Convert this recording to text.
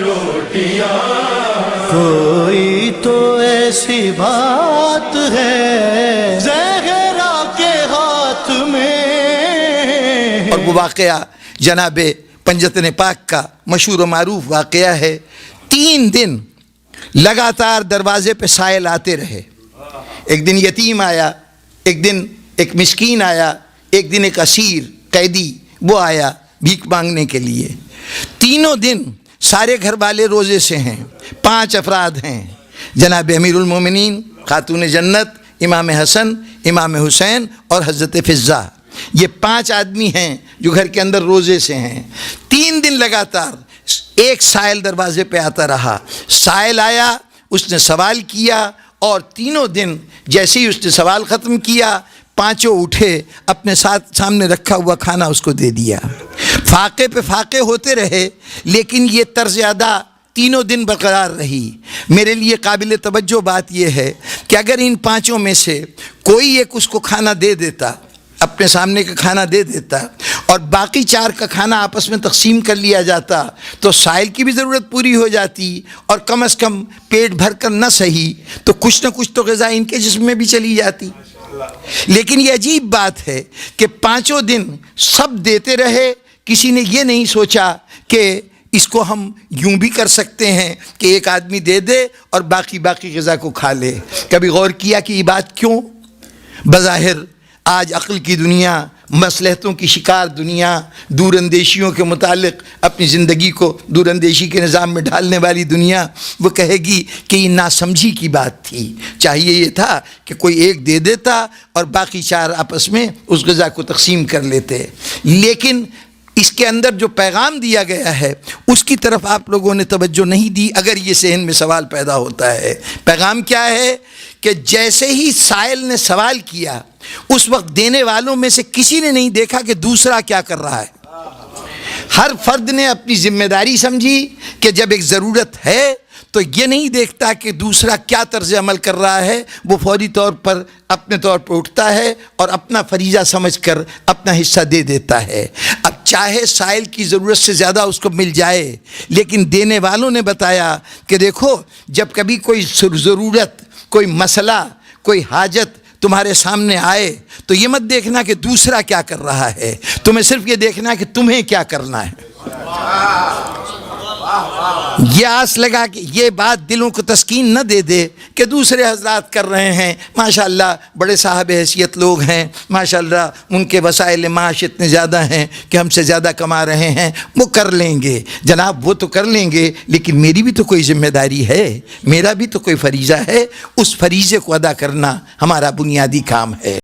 روٹیاں. کوئی تو ایسی بات ہے زہرا کے ہاتھ میں. اور وہ واقعہ جناب پنجتن پاک کا مشہور و معروف واقعہ ہے. 3 دن لگاتار دروازے پہ سائل آتے رہے. ایک دن یتیم آیا، ایک دن ایک مسکین آیا، ایک دن ایک اسیر قیدی وہ آیا بھیک مانگنے کے لیے. تینوں دن سارے گھر والے روزے سے ہیں. 5 افراد ہیں، جناب امیر المومنین، خاتون جنت، امام حسن، امام حسین اور حضرت فضہ. یہ 5 آدمی ہیں جو گھر کے اندر روزے سے ہیں. 3 دن لگاتار ایک سائل دروازے پہ آتا رہا. سائل آیا، اس نے سوال کیا، اور تینوں دن جیسے ہی اس نے سوال ختم کیا 5 اٹھے، اپنے سامنے رکھا ہوا کھانا اس کو دے دیا. فاقے پہ فاقے ہوتے رہے، لیکن یہ طرز ادا تینوں دن برقرار رہی. میرے لیے قابل توجہ بات یہ ہے کہ اگر ان 5 میں سے کوئی ایک اس کو کھانا دے دیتا، اپنے سامنے کا کھانا دے دیتا، اور باقی 4 کا کھانا آپس میں تقسیم کر لیا جاتا، تو سائل کی بھی ضرورت پوری ہو جاتی، اور کم از کم پیٹ بھر کر نہ صحیح تو کچھ نہ کچھ تو غذا ان کے جسم میں بھی چلی جاتی. لیکن یہ عجیب بات ہے کہ 5 دن سب دیتے رہے. کسی نے یہ نہیں سوچا کہ اس کو ہم یوں بھی کر سکتے ہیں کہ ایک آدمی دے دے اور باقی غذا کو کھا لے. کبھی غور کیا کہ یہ بات کیوں؟ بظاہر آج عقل کی دنیا، مصلحتوں کی شکار دنیا، دور اندیشیوں کے متعلق اپنی زندگی کو دور اندیشی کے نظام میں ڈھالنے والی دنیا، وہ کہے گی کہ یہ ناسمجھی کی بات تھی. چاہیے یہ تھا کہ کوئی ایک دے دیتا اور باقی 4 آپس میں اس غذا کو تقسیم کر لیتے. لیکن اس کے اندر جو پیغام دیا گیا ہے اس کی طرف آپ لوگوں نے توجہ نہیں دی. اگر یہ ذہن میں سوال پیدا ہوتا ہے، پیغام کیا ہے کہ جیسے ہی سائل نے سوال کیا، اس وقت دینے والوں میں سے کسی نے نہیں دیکھا کہ دوسرا کیا کر رہا ہے. ہر فرد نے اپنی ذمہ داری سمجھی کہ جب ایک ضرورت ہے تو یہ نہیں دیکھتا کہ دوسرا کیا طرز عمل کر رہا ہے. وہ فوری طور پر اپنے طور پر اٹھتا ہے اور اپنا فریضہ سمجھ کر اپنا حصہ دے دیتا ہے. اب چاہے سائل کی ضرورت سے زیادہ اس کو مل جائے، لیکن دینے والوں نے بتایا کہ دیکھو، جب کبھی کوئی ضرورت، کوئی مسئلہ، کوئی حاجت تمہارے سامنے آئے تو یہ مت دیکھنا کہ دوسرا کیا کر رہا ہے، تمہیں صرف یہ دیکھنا ہے کہ تمہیں کیا کرنا ہے. یہ آس لگا کہ یہ بات دلوں کو تسکین نہ دے دے کہ دوسرے حضرات کر رہے ہیں، ماشاءاللہ بڑے صاحب حیثیت لوگ ہیں، ماشاءاللہ ان کے وسائل معاش اتنے زیادہ ہیں کہ ہم سے زیادہ کما رہے ہیں، وہ کر لیں گے. جناب وہ تو کر لیں گے، لیکن میری بھی تو کوئی ذمہ داری ہے، میرا بھی تو کوئی فریضہ ہے. اس فریضے کو ادا کرنا ہمارا بنیادی کام ہے.